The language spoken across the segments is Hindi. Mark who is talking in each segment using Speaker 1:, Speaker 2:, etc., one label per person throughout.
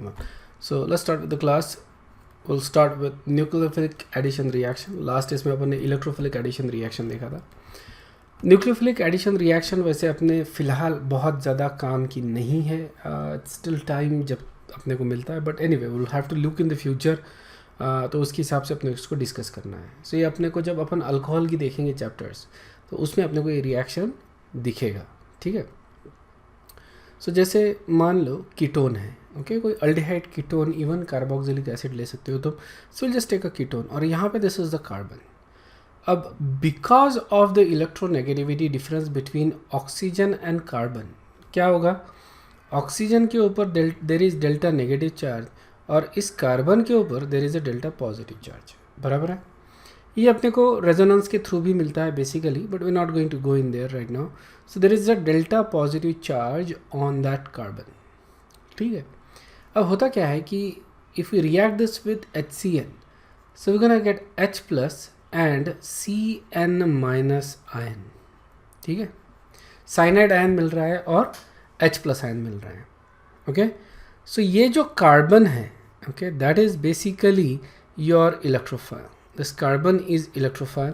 Speaker 1: on. So let's start with the class. We'll start with nucleophilic addition reaction. Last इसमें अपन ने electrophilic addition reaction देखा था. न्यूक्लियोफिलिक एडिशन रिएक्शन वैसे अपने फ़िलहाल बहुत ज़्यादा काम की नहीं है, स्टिल टाइम जब अपने को मिलता है, but anyway we will have to look in the future, तो उसके हिसाब से अपने इसको डिस्कस करना है. सो ये अपने को जब अपन अल्कोहल की देखेंगे चैप्टर्स, तो उसमें अपने को ये रिएक्शन दिखेगा. ठीक है. सो जैसे मान लो कीटोन है, ओके, कोई aldehyde ketone, even carboxylic acid ले सकते हो, तो so will just take a ketone और यहाँ पे दिस इज द कार्बन. अब because of the electronegativity difference between oxygen and carbon क्या होगा, ऑक्सीजन के ऊपर there is delta negative charge और इस कार्बन के ऊपर there is a delta positive charge. बराबर है. ये अपने को रेजोनेंस के थ्रू भी मिलता है basically, but we not going to go in there right now. So there is a delta positive charge on that carbon. ठीक है. अब होता क्या है कि if you react this with HCl, so we gonna get H plus and Cn minus ion. ठीक है. साइनाइड आयन मिल रहा है और H प्लस आयन मिल रहा है. ओके. सो ये जो कार्बन है, okay, that is basically your electrophile. This carbon is electrophile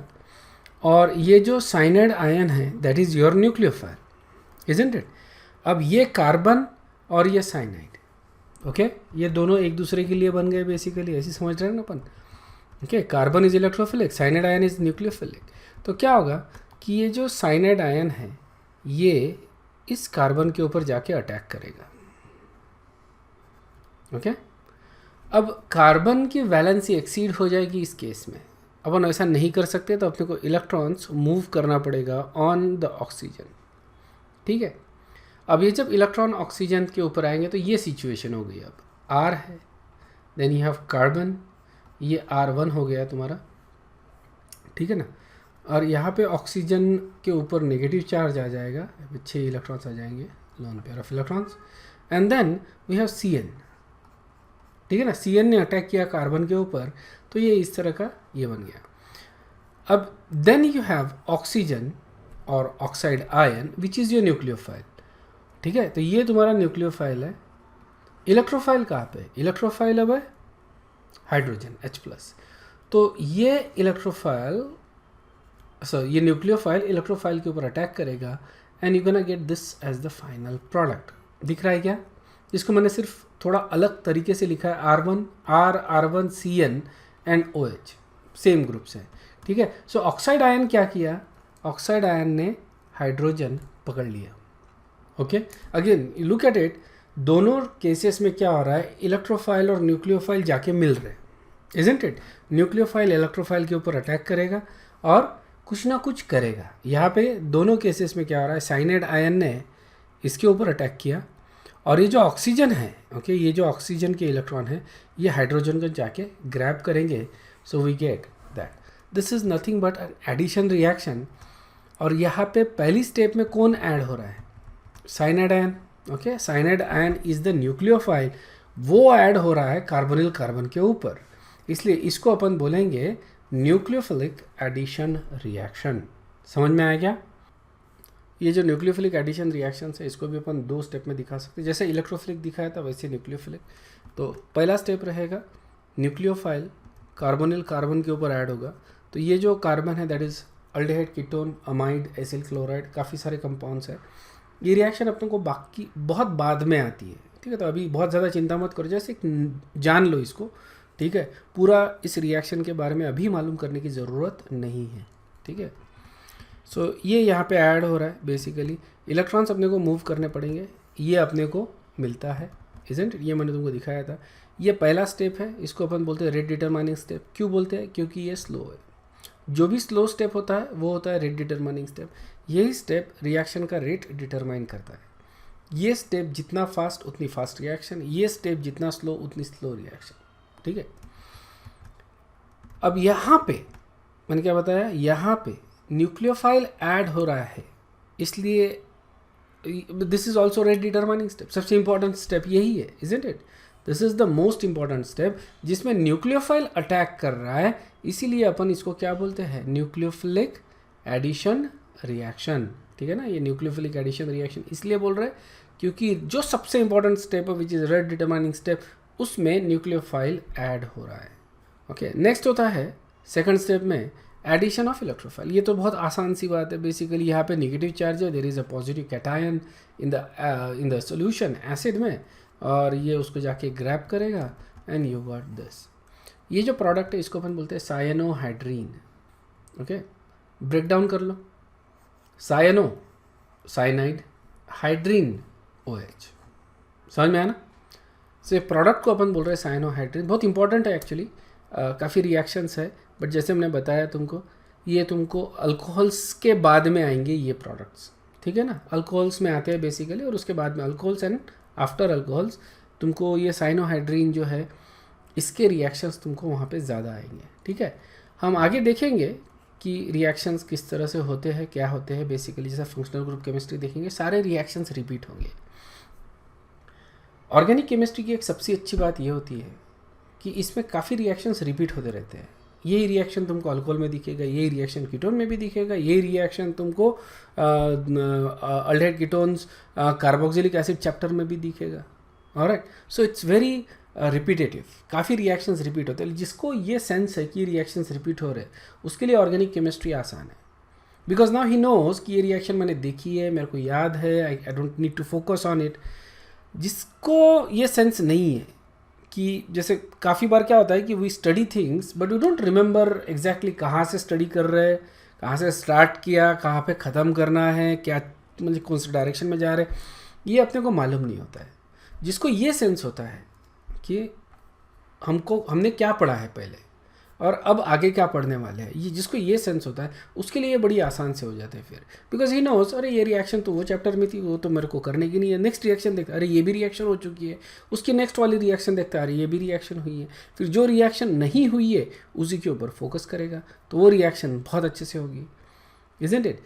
Speaker 1: और ये जो साइनाइड आयन है that is your nucleophile, isn't it. अब ये कार्बन और ये साइनाइड, ओके, ये दोनों एक दूसरे के लिए बन गए बेसिकली, ऐसे समझ रहे हैं ना अपन. Okay. Carbon is electrophilic, cyanide ion is nucleophilic. तो क्या होगा कि ये जो साइनाइड आयन है ये इस कार्बन के ऊपर जाके अटैक करेगा. ओके. अब कार्बन की वैलेंसी एक्सीड हो जाएगी इस केस में. अपन ऐसा नहीं कर सकते, तो अपने को इलेक्ट्रॉन्स मूव करना पड़ेगा ऑन द ऑक्सीजन. ठीक है. अब ये जब इलेक्ट्रॉन ऑक्सीजन के ऊपर आएंगे तो ये सिचुएशन हो गई. अब R है, देन यू हैव कार्बन, ये R1 हो गया तुम्हारा. ठीक है ना. और यहाँ पे ऑक्सीजन के ऊपर नेगेटिव चार्ज आ जाएगा, 6 इलेक्ट्रॉन्स आ जाएंगे, lone pair of electrons, and then we have Cn. ठीक है ना. Cn ने अटैक किया कार्बन के ऊपर, तो ये इस तरह का ये बन गया. अब देन यू हैव ऑक्सीजन और oxide ion which is your nucleophile. ठीक है. तो ये तुम्हारा न्यूक्लियोफाइल है. इलेक्ट्रोफाइल कहाँ पे, इलेक्ट्रोफाइल अब है हाइड्रोजन H प्लस. तो ये इलेक्ट्रोफाइल, ये न्यूक्लियोफाइल इलेक्ट्रोफाइल के ऊपर अटैक करेगा and you gonna get this as the final product. दिख रहा है क्या, जिसको मैंने सिर्फ थोड़ा अलग तरीके से लिखा है, R1 Cn and OH same group से. ठीक है. सो ऑक्साइड आयन क्या किया, ऑक्साइड आयन ने हाइड्रोजन पकड़ लिया. Okay. Again look at it, दोनों केसेस में क्या हो रहा है, इलेक्ट्रोफाइल और न्यूक्लियोफाइल जाके मिल रहे हैं, इजंट इट. न्यूक्लियोफाइल इलेक्ट्रोफाइल के ऊपर अटैक करेगा और कुछ ना कुछ करेगा. यहाँ पे दोनों केसेस में क्या हो रहा है, साइनाइड आयन ने इसके ऊपर अटैक किया और ये जो ऑक्सीजन है, ओके, ये जो ऑक्सीजन के इलेक्ट्रॉन है ये हाइड्रोजन को जाके ग्रैब करेंगे. So we get that this is nothing but an addition reaction. और यहाँ पे पहली स्टेप में कौन ऐड हो रहा है, cyanide ion. Okay. Cyanide ion is the nucleophile, वो ऐड हो रहा है कार्बोनिल कार्बन के ऊपर, इसलिए इसको अपन बोलेंगे न्यूक्लियोफिलिक एडिशन रिएक्शन. समझ में आया क्या. ये जो न्यूक्लियोफिलिक एडिशन रिएक्शन है इसको भी अपन 2 स्टेप में दिखा सकते हैं. जैसे इलेक्ट्रोफिलिक दिखाया था वैसे न्यूक्लियोफिलिक. तो पहला स्टेप रहेगा न्यूक्लियोफाइल कार्बोनिल कार्बन के ऊपर ऐड होगा. तो ये जो कार्बन है that is aldehyde, ketone, amide, acyl chloride, काफ़ी सारे कंपाउंड्स है. ये रिएक्शन अपने को बाकी बहुत बाद में आती है. ठीक है. तो अभी बहुत ज़्यादा चिंता मत करो, जैसे जान लो इसको. ठीक है. पूरा इस रिएक्शन के बारे में अभी मालूम करने की ज़रूरत नहीं है. ठीक है. सो ये यहाँ पे ऐड हो रहा है. बेसिकली इलेक्ट्रॉन्स अपने को मूव करने पड़ेंगे, ये अपने को मिलता है, इजंट. ये मैंने तुमको दिखाया था. ये पहला स्टेप है, इसको अपन बोलते हैं रेट डिटरमाइनिंग स्टेप. क्यों बोलते हैं, क्योंकि ये स्लो है. जो भी स्लो स्टेप होता है वो होता है रेट डिटरमाइनिंग स्टेप. यही स्टेप रिएक्शन का रेट डिटरमाइन करता है. ये स्टेप जितना फास्ट उतनी फास्ट रिएक्शन, ये स्टेप जितना स्लो उतनी स्लो रिएक्शन. ठीक है. अब यहाँ पे मैंने क्या बताया, यहाँ पे न्यूक्लियोफाइल ऐड हो रहा है, इसलिए this is also rate determining step. सबसे इंपॉर्टेंट स्टेप यही है, isn't it. This is the most important step जिसमें न्यूक्लियोफाइल अटैक कर रहा है, इसीलिए अपन इसको क्या बोलते हैं, न्यूक्लियोफिलिक एडिशन रिएक्शन. ठीक है ना. ये न्यूक्लियोफिलिक एडिशन रिएक्शन इसलिए बोल रहे हैं क्योंकि जो सबसे इंपॉर्टेंट स्टेप है which is rate determining step, उसमें न्यूक्लियोफाइल ऐड हो रहा है। ओके, नेक्स्ट होता है सेकंड स्टेप में एडिशन ऑफ इलेक्ट्रोफाइल। ये तो बहुत आसान सी बात है। बेसिकली यहाँ पे नेगेटिव चार्ज है, there is a positive cation in the solution acid में, और ये उसको जाके ग्रैब करेगा एंड यू गॉट दिस। ये जो प्रोडक्ट है इसको अपन बोलते हैं साइनोहाइड्रीन। ओके, ब्रेक डाउन कर लो। साइनो साइनाइड, हाइड्रीन OH, समझ में आया ना। सो ये प्रोडक्ट को अपन बोल रहे हैं साइनोहाइड्रीन। बहुत इंपॉर्टेंट है एक्चुअली, काफ़ी रिएक्शंस है, बट जैसे हमने बताया तुमको, ये तुमको अल्कोहल्स के बाद में आएंगे ये प्रोडक्ट्स, ठीक है ना। अल्कोहल्स में आते हैं बेसिकली, और उसके बाद में अल्कोहल्स एंड आफ्टर अल्कोहल्स तुमको ये साइनोहाइड्रीन जो है इसके रिएक्शंस तुमको वहाँ पे ज़्यादा आएंगे, ठीक है। हम आगे देखेंगे कि रिएक्शंस किस तरह से होते हैं, क्या होते हैं। बेसिकली जैसे फंक्शनल ग्रुप केमिस्ट्री देखेंगे, सारे रिएक्शंस रिपीट होंगे। ऑर्गेनिक केमिस्ट्री की एक सबसे अच्छी बात ये होती है कि इसमें काफ़ी रिएक्शंस रिपीट होते रहते हैं। यही रिएक्शन तुमको अल्कोहल में दिखेगा, यही रिएक्शन कीटोन में भी दिखेगा, यही रिएक्शन तुमको aldehyde ketones carboxylic acid chapter में भी दिखेगा। Alright, so it's very repetitive. काफ़ी रिएक्शंस रिपीट होते हैं। जिसको ये सेंस है कि रिएक्शंस रिपीट हो रहे हैं, उसके लिए ऑर्गेनिक केमिस्ट्री आसान है, बिकॉज नाउ ही नोज कि ये रिएक्शन मैंने देखी है, मेरे को याद है, I don't need to focus on it. जिसको ये सेंस नहीं है कि जैसे काफ़ी बार क्या होता है कि we study things but we don't remember exactly कहाँ से स्टडी कर रहे हैं, कहाँ से स्टार्ट किया, कहाँ पे ख़त्म करना है, क्या मतलब कौन से डायरेक्शन में जा रहे हैं, ये अपने को मालूम नहीं होता है। जिसको ये सेंस होता है कि हमने क्या पढ़ा है पहले और अब आगे क्या पढ़ने वाले हैं, ये जिसको ये सेंस होता है उसके लिए ये बड़ी आसान से हो जाते हैं फिर, बिकॉज ही नोज अरे ये रिएक्शन तो वो चैप्टर में थी, वो तो मेरे को करने की नहीं है। नेक्स्ट रिएक्शन देखता, अरे ये भी रिएक्शन हो चुकी है, उसकी नेक्स्ट वाली रिएक्शन देखता, अरे ये भी रिएक्शन हुई है। फिर जो रिएक्शन नहीं हुई है उसी के ऊपर फोकस करेगा, तो वो रिएक्शन बहुत अच्छे से होगी, इजंट इट।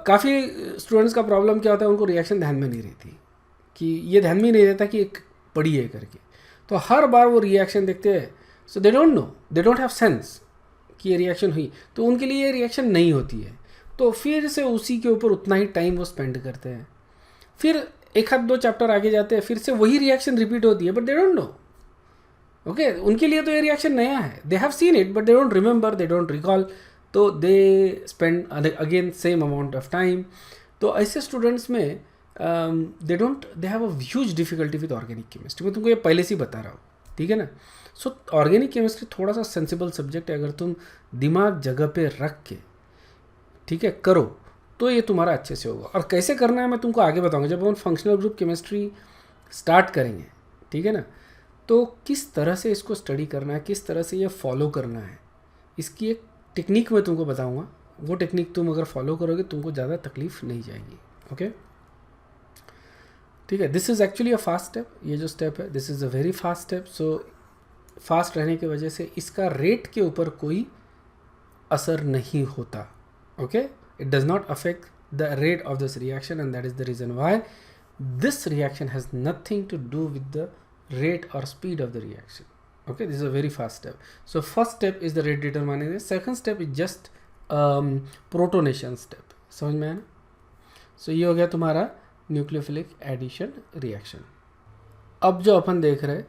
Speaker 1: काफ़ी स्टूडेंट्स का प्रॉब्लम क्या होता है, उनको रिएक्शन ध्यान में नहीं रहती, कि ये ध्यान में नहीं रहता कि एक पढ़ी है करके, तो हर बार वो रिएक्शन देखते हैं, so they don't know, they don't have sense कि ये रिएक्शन हुई, तो उनके लिए ये रिएक्शन नहीं होती है, तो फिर से उसी के ऊपर उतना ही टाइम वो स्पेंड करते हैं। फिर एक हाथ दो चैप्टर आगे जाते हैं, फिर से वही रिएक्शन रिपीट होती है, but they don't know. Okay, उनके लिए तो ये रिएक्शन नया है, they have seen it but they don't remember, they don't recall, तो they spend again same amount of time. तो ऐसे स्टूडेंट्स में they have a huge difficulty with organic chemistry. मैं तुमको ये पहले से ही बता रहा हूँ, ठीक है ना। सो ऑर्गेनिक केमिस्ट्री थोड़ा सा सेंसिबल सब्जेक्ट है, अगर तुम दिमाग जगह पे रख के, ठीक है, करो तो ये तुम्हारा अच्छे से होगा। और कैसे करना है मैं तुमको आगे बताऊंगा जब हम फंक्शनल ग्रुप केमिस्ट्री स्टार्ट करेंगे, ठीक है ना। तो किस तरह से इसको स्टडी करना है, किस तरह से ये फॉलो करना है, इसकी एक टेक्निक मैं तुमको बताऊँगा। वो टेक्निक तुम अगर फॉलो करोगे तुमको ज़्यादा तकलीफ नहीं जाएगी। ओके, ठीक है। This is actually a fast step, ये जो स्टेप है this is a very fast step. So fast रहने की वजह से इसका रेट के ऊपर कोई असर नहीं होता। Okay, it does not affect the rate of this reaction and that is the reason why this reaction has nothing to do with the rate or speed of the reaction. Okay, this is a very fast step. So first step is the rate determining. Second step is just protonation step. समझ में आया ना। सो ये हो गया तुम्हारा न्यूक्लियोफिलिक एडिशन रिएक्शन। अब जो अपन देख रहे हैं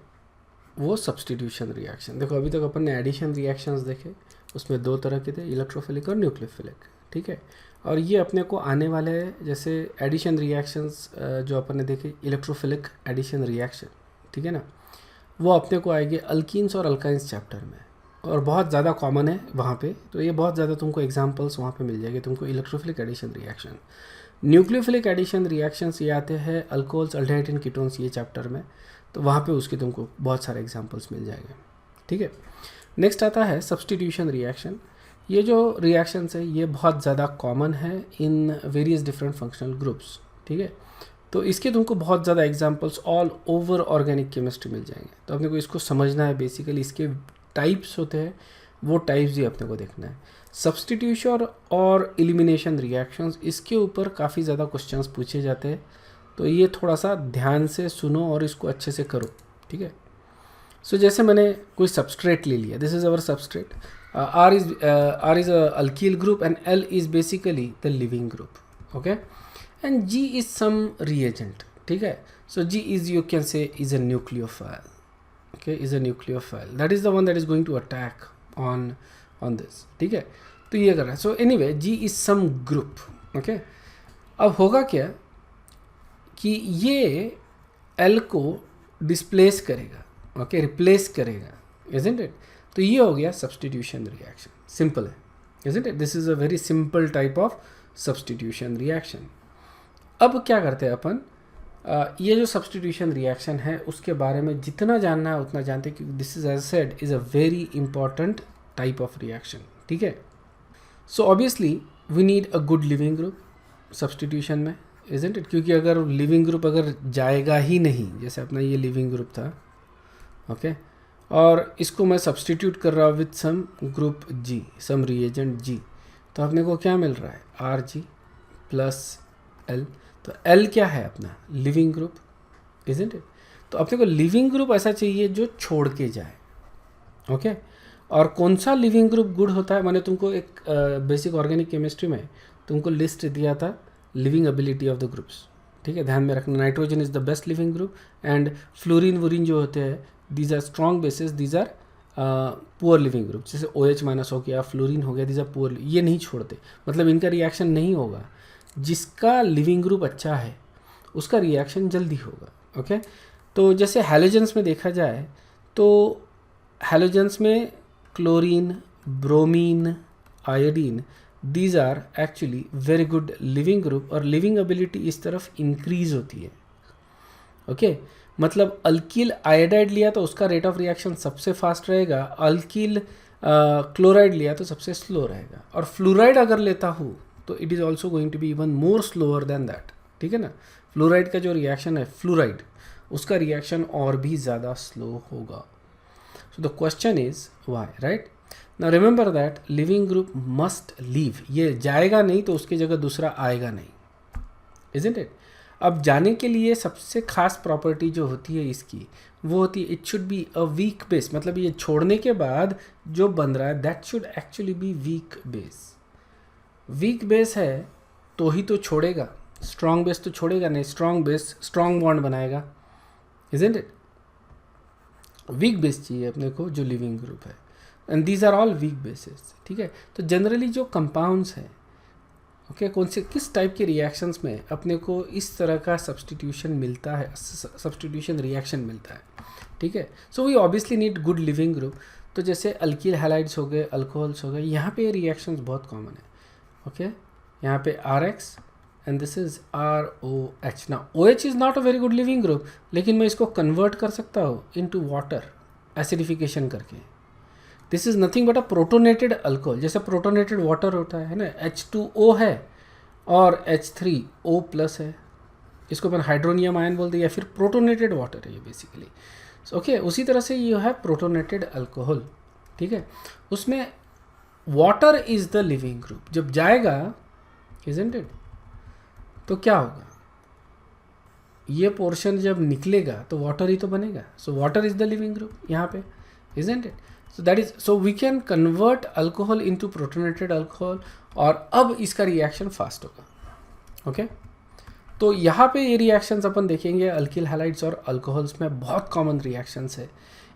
Speaker 1: वो सब्सटीट्यूशन रिएक्शन। देखो अभी तक अपन ने एडिशन रिएक्शंस देखे, उसमें दो तरह के थे, इलेक्ट्रोफिलिक और न्यूक्लियोफिलिक, ठीक है। और ये अपने को आने वाले हैं जैसे एडिशन रिएक्शंस जो अपन ने देखे, इलेक्ट्रोफिलिक एडिशन रिएक्शन, ठीक है ना, वो अपने को आएंगे अल्कीन्स और अल्काइंस चैप्टर में, और बहुत ज़्यादा कॉमन है वहाँ पे, तो ये बहुत ज़्यादा तुमको एग्जांपल्स वहाँ पे मिल जाएंगे तुमको। Electrophilic addition reaction, nucleophilic addition reactions ये आते हैं अल्कोहल्स, अल्डेहाइड एंड कीटोन्स ये चैप्टर में, तो वहाँ पे उसके तुमको बहुत सारे एग्जांपल्स मिल जाएंगे, ठीक है। नेक्स्ट आता है सब्सटीट्यूशन रिएक्शन। ये जो रिएक्शंस है ये बहुत ज़्यादा कॉमन है in various different functional groups, ठीक है। तो इसके तुमको बहुत ज़्यादा examples all over organic chemistry मिल जाएंगे। तो अपने को इसको समझना है, बेसिकली इसके टाइप्स होते हैं, वो टाइप्स ही अपने को देखना है। सब्सटीट्यूशन और एलिमिनेशन रिएक्शंस, इसके ऊपर काफ़ी ज़्यादा क्वेश्चंस पूछे जाते हैं, तो ये थोड़ा सा ध्यान से सुनो और इसको अच्छे से करो, ठीक है। सो जैसे मैंने कोई सबस्ट्रेट ले लिया, this is our substrate, R is a alkyl group and L is basically the living group, okay, and G is some reagent, ठीक है। So G is, you can say, is a nucleophile, okay, is a nucleophile, that is the one that is going to attack on this, ठीक है। तो ये कर रहा है। So anyway G is some group, okay. अब होगा क्या कि ये एल को डिस्प्लेस करेगा, ओके, रिप्लेस करेगा, इजंट इट। तो ये हो गया सब्स्टिट्यूशन रिएक्शन, सिंपल है, isn't it. This is a very simple type of substitution reaction. अब क्या करते हैं अपन, ये जो सब्स्टिट्यूशन रिएक्शन है उसके बारे में जितना जानना है उतना जानते हैं, क्योंकि this is as said is a very important type of reaction, ठीक है। So obviously we need a good leaving group substitution में, इजंट इट, क्योंकि अगर लिविंग ग्रुप अगर जाएगा ही नहीं, जैसे अपना ये लिविंग ग्रुप था, ओके, और इसको मैं सब्स्टिट्यूट कर रहा हूँ with some group G, some reagent G, तो अपने को क्या मिल रहा है, आर जी प्लस एल। तो एल क्या है अपना, लिविंग ग्रुप, इजंट इट। तो अपने को लिविंग ग्रुप ऐसा चाहिए जो छोड़ के जाए, ओके। और कौन सा लिविंग ग्रुप गुड होता है, मैंने तुमको एक बेसिक ऑर्गेनिक केमिस्ट्री में तुमको लिस्ट दिया था leaving ability of the groups, ठीक है, ध्यान में रखना। Nitrogen is the best leaving group and fluorine वोरीन जो होते हैं these are strong bases, these are poor leaving group, जैसे OH माइनस हो गया, फ्लोरीन हो गया, दीज आर पुअर, ये नहीं छोड़ते, मतलब इनका रिएक्शन नहीं होगा। जिसका लिविंग ग्रुप अच्छा है उसका रिएक्शन जल्दी होगा, ओके। तो जैसे हैलोजेंस में देखा जाए तो हैलोजेंस में chlorine, bromine, iodine, these are actually very good leaving group, और लिविंग एबिलिटी इस तरफ इंक्रीज होती है, ओके। मतलब अल्किल आयोडाइड लिया तो उसका रेट ऑफ रिएक्शन सबसे फास्ट रहेगा, अल्किल क्लोराइड लिया तो सबसे स्लो रहेगा, और फ्लोराइड अगर लेता हूँ तो it is also going to be even more slower than that, ठीक है ना। फ्लोराइड का जो रिएक्शन है, फ्लोराइड, उसका रिएक्शन और भी ज़्यादा स्लो होगा। So the question is why, right. Now remember that living group must leave, ये जाएगा नहीं तो उसकी जगह दूसरा आएगा नहीं, isn't it? अब जाने के लिए सबसे खास प्रॉपर्टी जो होती है इसकी, वो होती है it should be a weak base, मतलब ये छोड़ने के बाद जो बन रहा है that should actually be weak base. Weak base है तो ही तो छोड़ेगा, स्ट्रॉन्ग बेस तो छोड़ेगा नहीं, स्ट्रॉन्ग बेस स्ट्रॉन्ग बॉन्ड बनाएगा, isn't it? वीक बेस चाहिए अपने को जो लिविंग ग्रुप है, and these are all weak bases, ठीक है। तो जनरली जो कंपाउंड्स हैं, ओके, कौन से किस टाइप के रिएक्शंस में अपने को इस तरह का सब्स्टिट्यूशन मिलता है, सब्स्टिट्यूशन रिएक्शन मिलता है, ठीक है। So we obviously need good leaving group. तो जैसे अल्किल हैलाइड्स हो गए, अल्कोहल्स हो गए, यहाँ पे रिएक्शंस बहुत कॉमन है, ओके। यहाँ पे RX and this is ROH। ना OH is not a very good leaving group, लेकिन मैं इसको कन्वर्ट कर सकता हूँ इनटू वाटर एसिडिफिकेशन करके। This is nothing but a protonated alcohol, जैसे प्रोटोनेटेड वाटर होता है ना, H2O है और H3O प्लस है, इसको अपन हाइड्रोनियम आयन बोलते हैं, या फिर प्रोटोनेटेड वाटर है ये बेसिकली, ओके। उसी तरह से यू हैव प्रोटोनेटेड अल्कोहल, ठीक है। उसमें water is the leaving group, जब जाएगा, इजंट इट, तो क्या होगा, ये पोर्शन जब निकलेगा तो वाटर ही तो बनेगा, so water is the leaving group यहाँ पे, isn't it. So that is, so we can convert alcohol into protonated alcohol, और अब इसका रिएक्शन फास्ट होगा, ओके। तो यहाँ पे ये रिएक्शंस अपन देखेंगे अल्किल हैलाइड्स और अल्कोहल्स में बहुत कॉमन रिएक्शंस है।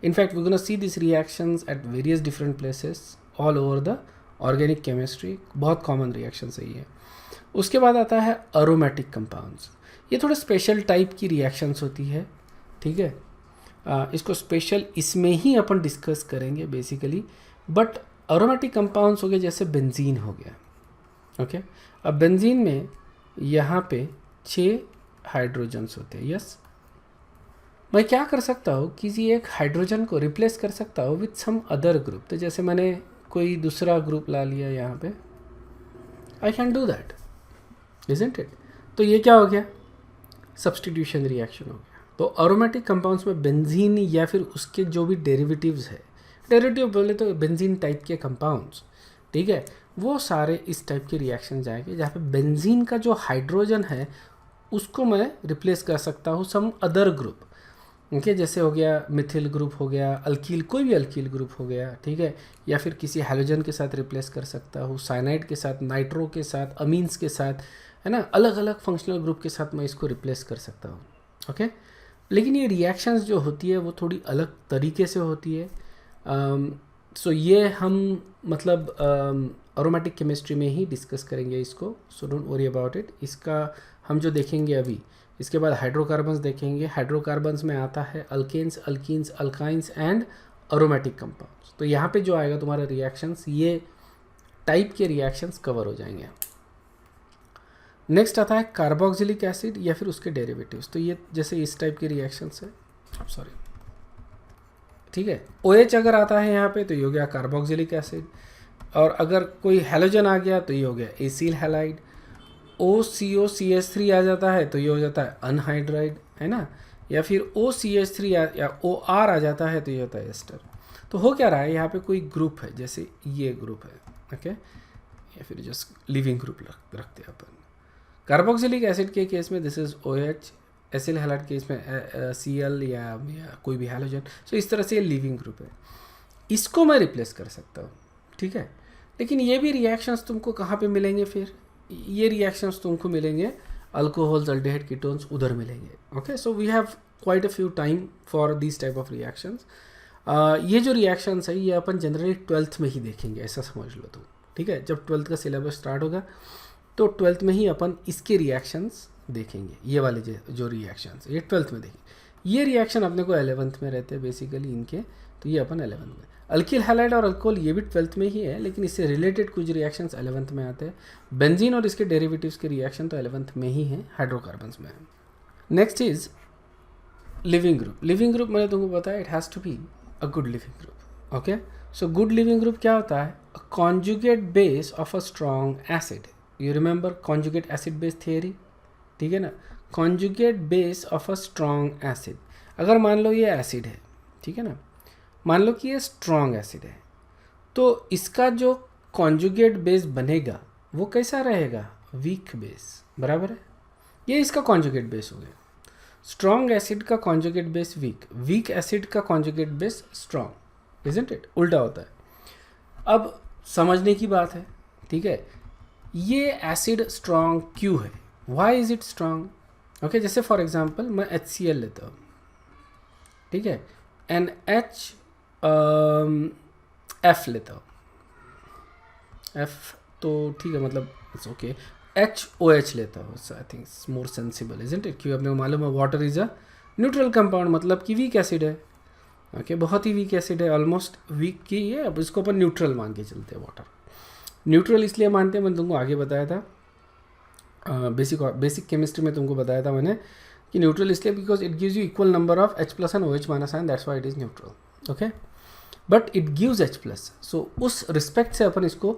Speaker 1: In fact we gonna see this reactions at various different places all over the organic chemistry, बहुत कॉमन रिएक्शंस है ये। उसके बाद आता है अरोमेटिक कंपाउंड्स, ये थोड़े स्पेशल टाइप की रिएक्शंस होती है, ठीक है। इसको स्पेशल इसमें ही अपन डिस्कस करेंगे बेसिकली, बट अरोमेटिक कंपाउंड्स हो गए जैसे बेंजीन हो गया, ओके। अब बेंजीन में यहाँ पे 6 हाइड्रोजन्स होते हैं, यस। मैं क्या कर सकता हूँ, किसी एक हाइड्रोजन को रिप्लेस कर सकता हूँ विथ सम अदर ग्रुप। तो जैसे मैंने कोई दूसरा ग्रुप ला लिया यहाँ पे, I can do that, isn't it. तो ये क्या हो गया, सब्स्टिट्यूशन रिएक्शन हो गया। तो अरोमेटिक कंपाउंड्स में बेंजीन या फिर उसके जो भी डेरिवेटिव्स है, डेरिवेटिव बोले तो बेंजीन टाइप के कंपाउंड्स, ठीक है, वो सारे इस टाइप के रिएक्शन जाएंगे जहाँ पे बेंजीन का जो हाइड्रोजन है उसको मैं रिप्लेस कर सकता हूँ सम अदर ग्रुप, ओके। जैसे हो गया मिथिल ग्रुप हो गया, अल्कील, कोई भी अल्कील ग्रुप हो गया, ठीक है, या फिर किसी हैलोजन के साथ रिप्लेस कर सकता हूँ, साइनाइड के साथ, नाइट्रो के साथ, अमीन्स के साथ, है ना, अलग अलग फंक्शनल ग्रुप के साथ मैं इसको रिप्लेस कर सकता हूँ, ओके। लेकिन ये रिएक्शंस जो होती है वो थोड़ी अलग तरीके से होती है। सो ये हम मतलब अरोमेटिक केमिस्ट्री में ही डिस्कस करेंगे इसको, so don't worry about it. इसका हम जो देखेंगे अभी, इसके बाद हाइड्रोकार्बन्स देखेंगे। हाइड्रोकार्बन्स में आता है alkanes, alkenes, alkynes and aromatic compounds. तो यहाँ पे जो आएगा तुम्हारा रिएक्शंस, ये टाइप के रिएक्शंस कवर हो जाएंगे। नेक्स्ट आता है कार्बोक्सिलिक एसिड या फिर उसके डेरिवेटिव्स। तो ये जैसे इस टाइप के रिएक्शंस है, सॉरी, ठीक है। OH अगर आता है यहाँ पे तो ये हो गया कार्बोक्सिलिक एसिड, और अगर कोई हैलोजन आ गया तो ये हो गया एसिल हैलाइड। OCO-CH3 आ जाता है तो ये हो जाता है अनहाइड्राइड, है ना। या फिर OCH3 या OR आ जाता है तो ये होता है एस्टर। तो हो क्या रहा है, यहाँ पे कोई ग्रुप है, जैसे ये ग्रुप है, ओके, या फिर जस्ट लिविंग ग्रुप रखते हैं अपन। कार्बोक्सिलिक एसिड के केस में this is OH, acyl halide case में Cl या कोई भी हैलोजन। सो इस तरह से ये लिविंग ग्रुप है, इसको मैं रिप्लेस कर सकता हूँ, ठीक है। लेकिन ये भी रिएक्शंस तुमको कहाँ पे मिलेंगे, फिर ये रिएक्शंस तुमको मिलेंगे अल्कोहल्स, अल्डिहाइड, कीटोन्स, उधर मिलेंगे, okay. So we have quite a few time for this type of reactions. ये जो रिएक्शंस है ये अपन जनरली 12th में ही देखेंगे, ऐसा समझ लो तुम, ठीक है। जब 12th का सिलेबस स्टार्ट होगा तो 12th में ही अपन इसके रिएक्शंस देखेंगे। ये वाले जो रिएक्शंस ये 12th में देखेंगे। ये रिएक्शन अपने को 11th में रहते हैं बेसिकली इनके, तो ये अपन 11th में। अल्किल हैलाइड और अल्कोहल ये भी 12th में ही है, लेकिन इससे रिलेटेड कुछ रिएक्शंस 11th में आते हैं। बेंजीन और इसके डेरिवेटिव्स के रिएक्शन तो 11th में ही है, हाइड्रोकार्बन्स में है। Next is leaving group. Leaving group मैंने तुमको बताया, it has to be a good leaving group, okay. So good leaving group क्या होता है, a conjugate base of a strong acid. You remember conjugate acid base theory, ठीक है ना। Conjugate base of a strong acid, अगर मान लो ये एसिड है, ठीक है ना, मान लो कि ये स्ट्रॉन्ग एसिड है, तो इसका जो कॉन्जुगेट बेस बनेगा वो कैसा रहेगा, वीक बेस, बराबर है। ये इसका कॉन्जुगेट बेस हो गया। स्ट्रॉन्ग एसिड का conjugate base weak, weak acid का conjugate base strong, isn't it, उल्टा होता है। अब समझने की बात है, ठीक है। ये एसिड स्ट्रॉन्ग क्यों है, why is it strong, okay. जैसे फॉर एग्जाम्पल मैं HCl लेता हूँ, ठीक है, NH F लेता हूँ, F तो ठीक है, मतलब इट्स ओके। HOH लेता हूँ, I think more sensible, isn't it, क्योंकि अपने को मालूम है water is a neutral compound, मतलब कि वीक एसिड है, ओके, बहुत ही वीक एसिड है, ऑलमोस्ट वीक की है। अब इसको अपन न्यूट्रल मान के चलते हैं। वाटर न्यूट्रल इसलिए मानते हैं, मैंने तुमको आगे बताया था, बेसिक केमिस्ट्री में तुमको बताया था मैंने कि न्यूट्रल इसलिए because it gives you equal number of H+ and OH- ion, that's why it is neutral, okay. But it gives H+, सो उस रिस्पेक्ट से अपन इसको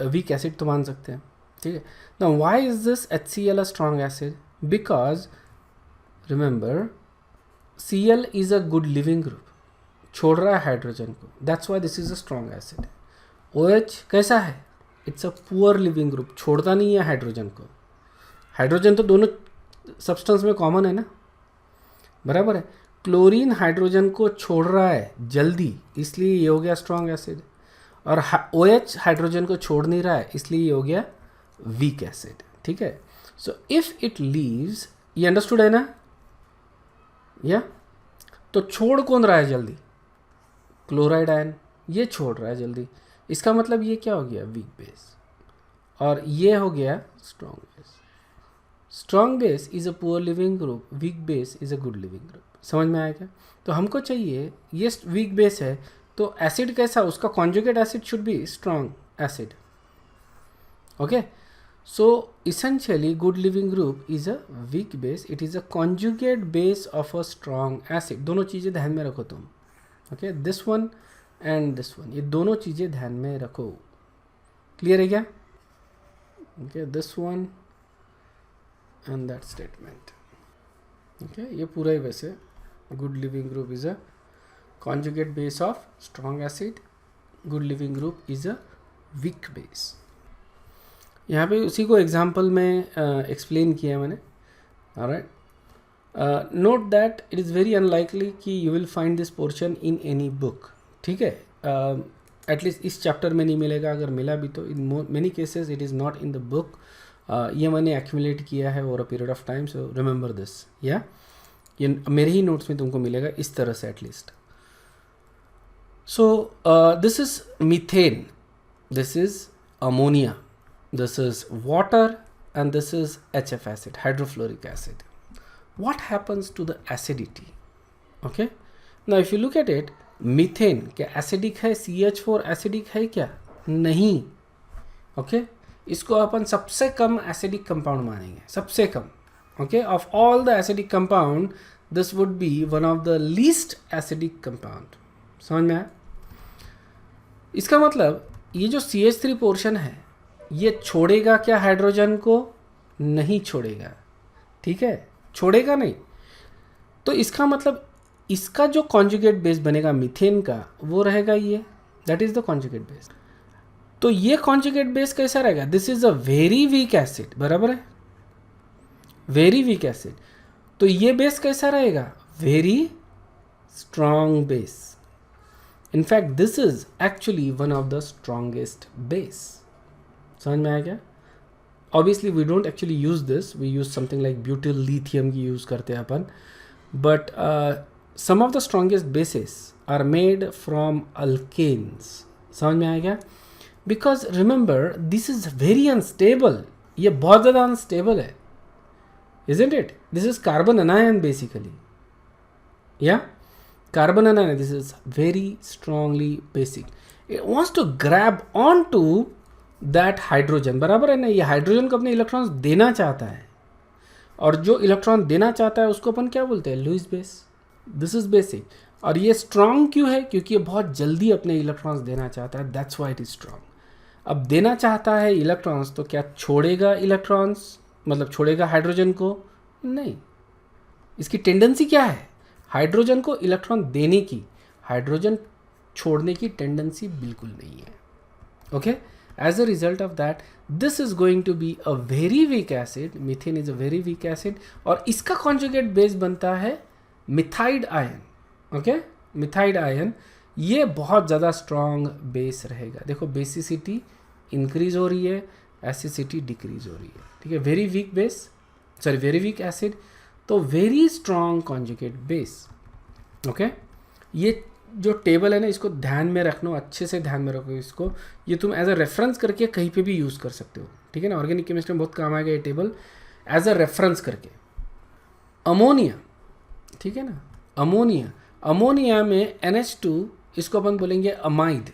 Speaker 1: वीक एसिड तो मान सकते हैं, ठीक है। Now why is this HCl a strong acid, because remember Cl is a good leaving group, छोड़ रहा है हाइड्रोजन को, that's why this is a strong acid. OH कैसा है, it's a poor leaving group, छोड़ता नहीं है हाइड्रोजन को। हाइड्रोजन तो दोनों सब्सटेंस में कॉमन है ना, बराबर है। क्लोरीन हाइड्रोजन को छोड़ रहा है जल्दी, इसलिए ये हो गया स्ट्रॉन्ग एसिड, और OH हाइड्रोजन को छोड़ नहीं रहा है, इसलिए ये हो गया वीक एसिड, ठीक है। सो इफ इट लीव्स, ये अंडरस्टूड है ना, या तो छोड़ कौन रहा है जल्दी, क्लोराइड आयन, ये छोड़ रहा है जल्दी, इसका मतलब ये क्या हो गया, वीक बेस, और ये हो गया strong base. Strong base is a poor leaving group, weak base is a good leaving group. समझ में आया क्या। तो हमको चाहिए, ये वीक बेस है तो एसिड कैसा, उसका conjugate acid should be strong acid, okay. So essentially good leaving group is a weak base, it is a conjugate base of a strong acid. दोनों चीज़ें ध्यान में रखो तुम, okay, this one and this one, ये दोनों चीज़ें ध्यान में रखो, क्लियर है क्या, okay. This one and that statement, okay. ये पूरा ही वैसे good leaving group is a conjugate base of strong acid, good leaving group is a weak base. यहाँ पे उसी को एग्जाम्पल में एक्सप्लेन किया मैंने, alright. Note that it is very unlikely कि you will find this portion in any book, ठीक है। एटलीस्ट इस चैप्टर में नहीं मिलेगा, अगर मिला भी तो in many cases it is not in the book. ये मैंने एक्यूमुलेट किया है over a period of time, so remember this, या ये मेरे ही नोट्स में तुमको मिलेगा इस तरह से at least. So this is methane, this is ammonia, this is water, and this is HF acid, hydrofluoric acid. What happens to the acidity? Okay, now if you look at it, methane क्या acidic है? CH4 acidic है क्या? नहीं. Okay, इसको अपन सबसे कम acidic compound मानेंगे, सबसे कम. Okay, of all the acidic compound, this would be one of the least acidic compound. समझ में आया? इसका मतलब ये जो CH3 पोर्शन है ये छोड़ेगा क्या हाइड्रोजन को? नहीं छोड़ेगा. ठीक है, छोड़ेगा नहीं. तो इसका मतलब इसका जो कॉन्जुगेट बेस बनेगा मीथेन का वो रहेगा ये, that is the conjugate base. तो ये कॉन्जुगेट बेस कैसा रहेगा? This is a very weak acid, बराबर है, वेरी वीक एसिड. तो ये बेस कैसा रहेगा? Very strong base. In fact this is actually one of the strongest base. समझ में आया क्या? Obviously we don't actually use this, we use something like butyl lithium की यूज़ करते हैं अपन. But some of the strongest bases are made from alkanes. समझ में आया क्या? Because remember this is very unstable. ये बहुत ज़्यादा अनस्टेबल है, isn't it? This is carbon anion basically, या carbon anion. This is very strongly basic. It wants to grab on to that hydrogen, बराबर है ना? ये हाइड्रोजन को अपने इलेक्ट्रॉन्स देना चाहता है, और जो इलेक्ट्रॉन देना चाहता है उसको अपन क्या बोलते हैं? Lewis base. This is basic. और ये स्ट्रांग क्यों है? क्योंकि ये बहुत जल्दी अपने इलेक्ट्रॉन्स देना चाहता है, that's why it is strong. अब देना चाहता है इलेक्ट्रॉन्स, तो क्या छोड़ेगा इलेक्ट्रॉन्स, मतलब छोड़ेगा हाइड्रोजन को? नहीं. इसकी टेंडेंसी क्या है? हाइड्रोजन को इलेक्ट्रॉन देने की, हाइड्रोजन छोड़ने की टेंडेंसी बिल्कुल नहीं है. Okay, as a result of that this is going to be a very weak acid. Methane is a very weak acid, और इसका conjugate base बनता है मिथाइड आयन. ओके, मिथाइड आयन ये बहुत ज़्यादा स्ट्रॉन्ग बेस रहेगा. देखो बेसिसिटी इंक्रीज हो रही है, एसिसिटी डिक्रीज हो रही है. ठीक है, very weak base, sorry very weak acid, तो very strong conjugate base. Okay, ये जो टेबल है ना इसको ध्यान में रखना, अच्छे से ध्यान में रखो इसको. ये तुम एज अ रेफरेंस करके कहीं पे भी यूज़ कर सकते हो. ठीक है ना, ऑर्गेनिक केमिस्ट्री में बहुत काम आएगा ये टेबल एज अ रेफरेंस करके. अमोनिया, ठीक है ना, अमोनिया, अमोनिया में NH2, इसको अपन बोलेंगे amide.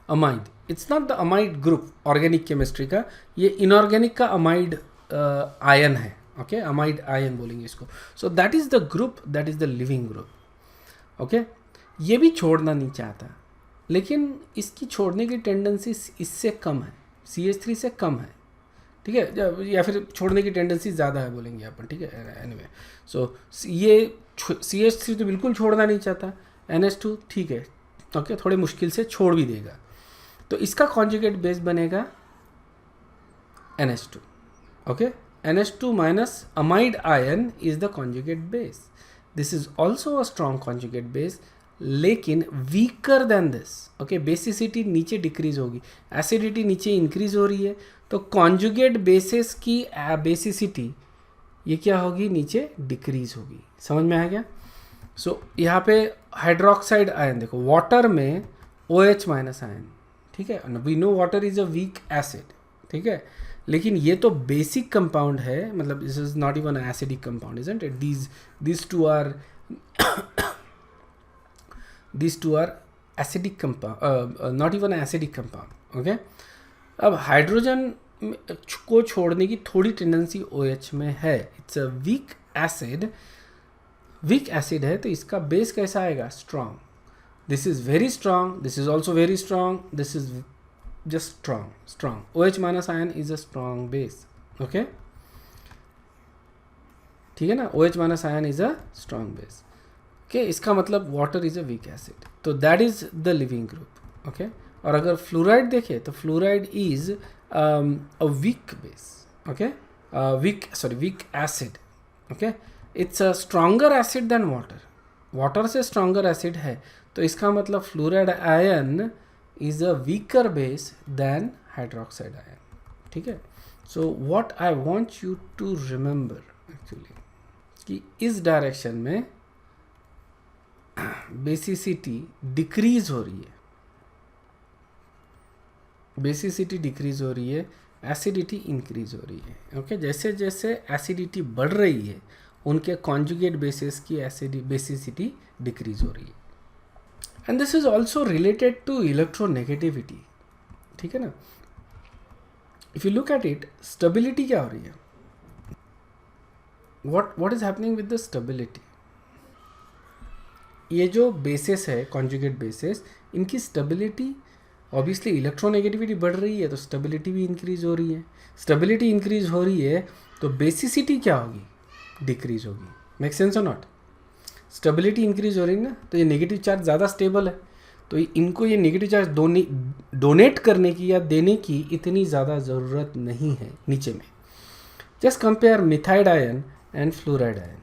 Speaker 1: Amide, it's not the amide group organic chemistry का, ये इनऑर्गेनिक का अमाइड आयन है. ओके, अमाइड आयन बोलेंगे इसको. So that is the group, that is the leaving group. Okay, ये भी छोड़ना नहीं चाहता, लेकिन इसकी छोड़ने की टेंडेंसी इससे कम है, CH3 से कम है. ठीक है, या फिर छोड़ने की टेंडेंसी ज़्यादा है बोलेंगे अपन. ठीक है, एनीवे. सो ये CH3 तो बिल्कुल छोड़ना नहीं चाहता, NH2 ठीक है, ओके, थोड़े मुश्किल से छोड़ भी देगा. तो इसका कॉन्जुगेट बेस बनेगा NH2. Okay, NH2 minus amide ion is the conjugate base. This is also a strong conjugate base, लेकिन weaker than this. Okay, basicity नीचे डिक्रीज होगी, एसिडिटी नीचे इंक्रीज हो रही है, तो कॉन्जुगेट बेसिस की बेसिसिटी ये क्या होगी? नीचे डिक्रीज होगी. समझ में आ गया? सो यहाँ पे हाइड्रोक्साइड आयन देखो, वाटर में OH माइनस आयन. ठीक है, we know water is a weak acid. ठीक है, लेकिन ये तो बेसिक कंपाउंड है, मतलब this is not even acidic compound, isn't it? these two are acidic compound, not even acidic compound. Okay, अब हाइड्रोजन को छोड़ने की थोड़ी टेंडेंसी OH में है. It's a weak acid, weak acid है, तो इसका बेस कैसा आएगा? Strong. This is very strong, this is also very strong, this is just strong. OH minus ion is a strong base. Okay, ठीक है ना, OH minus ion is a strong base. Okay, इसका मतलब water is a weak acid, तो that is the leaving group. Okay, और अगर फ्लोराइड देखें तो fluoride is a weak base. Okay, weak acid. Okay, it's a stronger acid than water. Water से स्ट्रॉन्गर एसिड है, तो इसका मतलब fluoride ion is a weaker base than hydroxide ion. ठीक है, so what I want you to remember actually, कि इस डायरेक्शन में बेसिसिटी डिक्रीज हो रही है, बेसिसिटी डिक्रीज हो रही है, एसिडिटी इंक्रीज हो रही है। ओके, जैसे जैसे एसिडिटी बढ़ रही है उनके कॉन्जुगेट बेसिस की बेसिसिटी डिक्रीज हो रही है। And this is also related to electronegativity, ठीक है ना। If you look at it, stability क्या हो रही है, what is happening with the stability. ये जो बेसिस है, कॉन्जुगेट बेसिस, इनकी स्टेबिलिटी, ऑब्वियसली इलेक्ट्रोनेगेटिविटी बढ़ रही है तो स्टेबिलिटी भी इंक्रीज हो रही है। स्टेबिलिटी इंक्रीज हो रही है तो बेसिसिटी क्या होगी, डिक्रीज होगी। मेक सेंस और नॉट। स्टेबिलिटी इंक्रीज हो रही है ना, तो ये नेगेटिव चार्ज ज़्यादा स्टेबल है, तो इनको ये नेगेटिव चार्ज डोनेट करने की या देने की इतनी ज़्यादा ज़रूरत नहीं है नीचे में। Just compare methide ion and fluoride ion.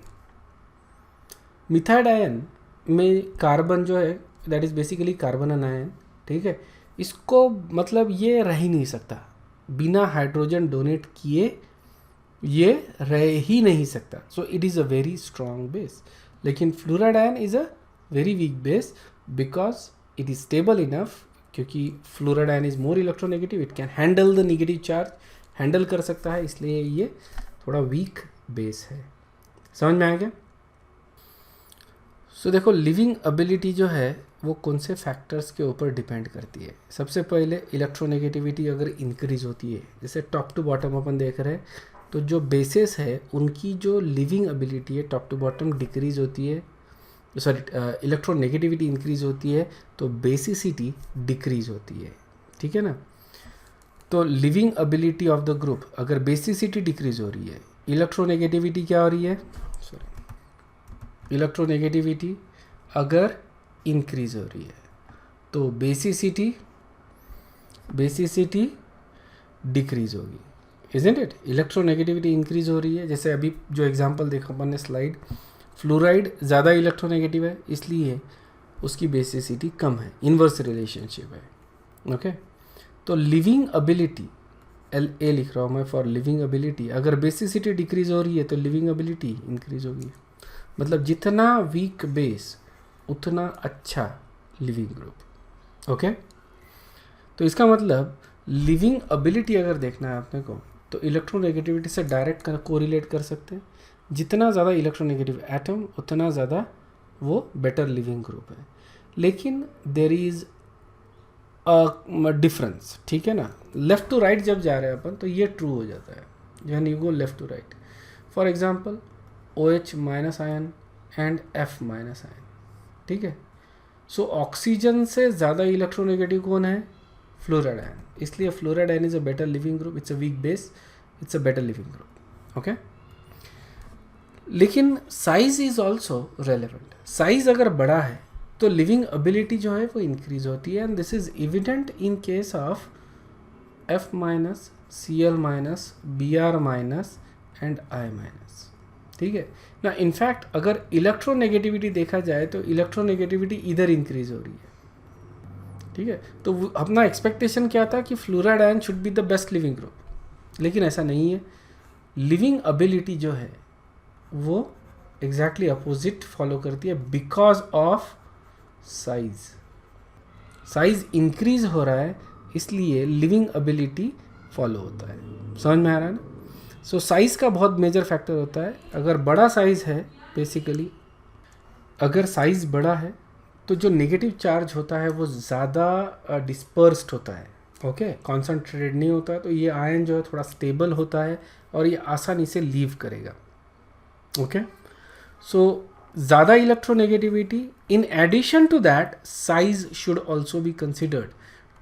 Speaker 1: Methide ion में कार्बन जो है, that is basically carbanion, ठीक है। इसको मतलब ये रह ही नहीं सकता, बिना हाइड्रोजन डोनेट किए ये रह ही नहीं सकता। So it is a very strong base. लेकिन fluoride ion is a very weak base because it is stable enough, क्योंकि fluoride ion is more electronegative, it can handle the negative charge, handle कर सकता है, इसलिए ये थोड़ा वीक बेस है। समझ में आ गया। सो देखो, लिविंग एबिलिटी जो है वो कौन से फैक्टर्स के ऊपर डिपेंड करती है। सबसे पहले इलेक्ट्रोनेगेटिविटी अगर इंक्रीज होती है, जैसे टॉप टू बॉटम अपन देख रहे हैं, तो जो बेसिस है उनकी जो लिविंग एबिलिटी है टॉप टू बॉटम डिक्रीज होती है, सॉरी इलेक्ट्रोनेगेटिविटी इंक्रीज होती है तो बेसिसिटी डिक्रीज होती है, ठीक है ना। तो living ability of the group, अगर बेसिसिटी डिक्रीज हो रही है, इलेक्ट्रोनेगेटिविटी क्या हो रही है, सॉरी इलेक्ट्रोनेगेटिविटी अगर इंक्रीज हो रही है तो बेसिसिटी डिक्रीज होगी, इजंट इट। इलेक्ट्रोनेगेटिविटी इंक्रीज हो रही है, जैसे अभी जो एग्जांपल देखा अपन ने स्लाइड, फ्लोराइड ज़्यादा इलेक्ट्रोनेगेटिव है इसलिए उसकी बेसिसिटी कम है, इन्वर्स रिलेशनशिप है। ओके, तो लिविंग एबिलिटी, LA लिख रहा हूँ मैं फॉर लिविंग एबिलिटी, अगर बेसिसिटी डिक्रीज हो रही है तो लिविंग एबिलिटी इंक्रीज होगी। मतलब जितना वीक बेस उतना अच्छा लिविंग ग्रुप। ओके, तो इसका मतलब लिविंग एबिलिटी अगर देखना है आपने को, तो इलेक्ट्रोनेगेटिविटी से डायरेक्ट कोरिलेट कर सकते हैं। जितना ज़्यादा इलेक्ट्रोनेगेटिव एटम उतना ज़्यादा वो बेटर लिविंग ग्रुप है। लेकिन देर इज़ अ डिफरेंस, ठीक है ना। लेफ़्ट टू राइट जब जा रहे हैं अपन तो ये ट्रू हो जाता है, यानी you go left to right. For example OH minus ion and F minus ion, ठीक है। सो ऑक्सीजन से ज़्यादा इलेक्ट्रोनेगेटिव कौन है, फ्लोराइड आयन, इसलिए fluoride ion is a better leaving group, it's a weak base, it's a better leaving group. Okay, लेकिन size is also relevant. Size अगर बड़ा है तो लिविंग एबिलिटी जो है वो इंक्रीज होती है, and this is evident in case of F minus, Cl minus, Br minus and I minus, ठीक है ना। इनफैक्ट अगर इलेक्ट्रोनेगेटिविटी देखा जाए तो इलेक्ट्रोनेगेटिविटी इधर इंक्रीज हो रही है, ठीक है। तो अपना एक्सपेक्टेशन क्या था कि fluoride ion should be the best leaving group, लेकिन ऐसा नहीं है। लिविंग एबिलिटी जो है वो एग्जैक्टली अपोजिट फॉलो करती है because of size. Size increase हो रहा है इसलिए लिविंग एबिलिटी फॉलो होता है। समझ में आ रहा है ना। सो साइज़ का बहुत मेजर फैक्टर होता है। अगर बड़ा साइज़ है, बेसिकली अगर साइज़ बड़ा है तो जो नेगेटिव चार्ज होता है वो ज़्यादा डिस्पर्स्ड होता है, ओके, कॉन्सनट्रेटेड नहीं होता है, तो ये आयन जो है थोड़ा स्टेबल होता है और ये आसानी से लीव करेगा। ओके, सो ज़्यादा electronegativity, in addition to that size should also be considered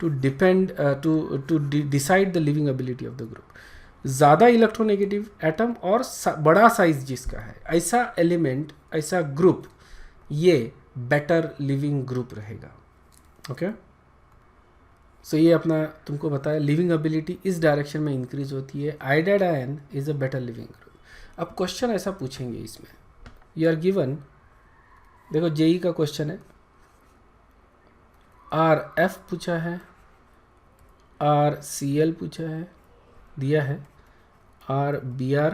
Speaker 1: to depend to decide the leaving ability of the group. ज़्यादा इलेक्ट्रोनेगेटिव एटम और बड़ा साइज जिसका है, ऐसा एलिमेंट, ऐसा ग्रुप, ये बेटर लिविंग ग्रुप रहेगा। ओके, सो ये अपना तुमको बताया लिविंग एबिलिटी इस डायरेक्शन में इंक्रीज होती है। Iodide ion is a better leaving group. अब क्वेश्चन ऐसा पूछेंगे इसमें, यू आर गिवन, देखो जेई का क्वेश्चन है, RF पूछा है, RCl पूछा है, दिया है RBr